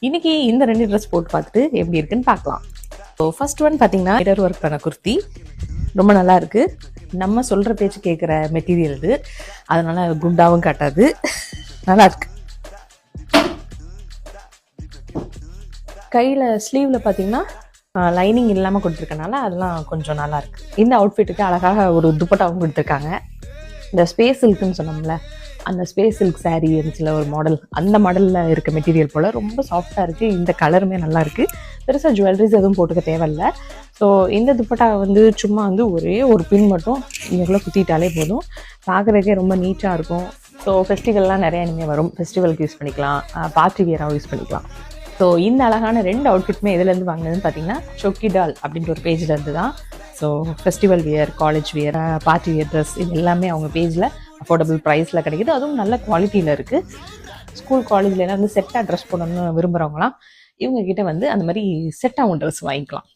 இன்னைக்கு இந்த 2 ட்ரெஸ் போட்டு பார்த்துட்டு எப்படி இருக்குன்னு பார்க்கலாம். ஸோ ஃபர்ஸ்ட் ஒன் பார்த்தீங்கன்னா மிரர் ஒர்க் பண்ண குர்த்தி, ரொம்ப நல்லா இருக்கு. நம்ம சொல்ற பேச்சு கேட்குற மெட்டீரியல் இது, அதனால குண்டாவும் காட்டாது, நல்லா இருக்கு. கையில் ஸ்லீவில் பார்த்தீங்கன்னா லைனிங் இல்லாமல் கொடுத்துருக்கனால அதெல்லாம் கொஞ்சம் நல்லா இருக்கு. இந்த அவுட்ஃபிட்டுக்கு அழகாக ஒரு துப்பட்டாவும் கொடுத்துருக்காங்க. இந்த ஸ்பேஸ் சில்க்குன்னு சொன்னோம்ல, அந்த ஸ்பேஸ் சில்க் சாரீ இருந்துச்சுல ஒரு மாடல், அந்த மாடலில் இருக்க மெட்டீரியல் போல் ரொம்ப சாஃப்டாக இருக்குது. இந்த கலருமே நல்லா இருக்குது. பெருசாக ஜுவல்லரிஸ் எதுவும் போட்டுக்க தேவையில்லை. ஸோ இந்த துப்பட்டா சும்மா ஒரே ஒரு பின் மட்டும் இங்கக்குள்ளே குத்திட்டாலே போதும், பார்க்குறதுக்கே ரொம்ப நீட்டாக இருக்கும். ஸோ ஃபெஸ்டிவல்லாம் நிறையா இனிமேல் வரும், ஃபெஸ்டிவலுக்கு யூஸ் பண்ணிக்கலாம், பார்ட்டி வியராகவும் யூஸ் பண்ணிக்கலாம். ஸோ இந்த அழகான 2 அவுட்ஃபிட்டுமே எதுலேருந்து வாங்கினதுன்னு பார்த்தீங்கன்னா சொக்கிடால் அப்படின்ற ஒரு பேஜ்லேருந்து தான். So festival wear, college wear, party wear dress இது எல்லாமே அவங்க பேஜில் அஃபோர்டபுள் ப்ரைஸில் கிடைக்குது. அதுவும் நல்ல குவாலிட்டியில் இருக்குது. ஸ்கூல் காலேஜில் செட்டாக ட்ரெஸ் போடணும்னு விரும்புகிறவங்களாம் இவங்ககிட்ட அந்த மாதிரி செட்டாகவும் ட்ரெஸ் வாங்கிக்கலாம்.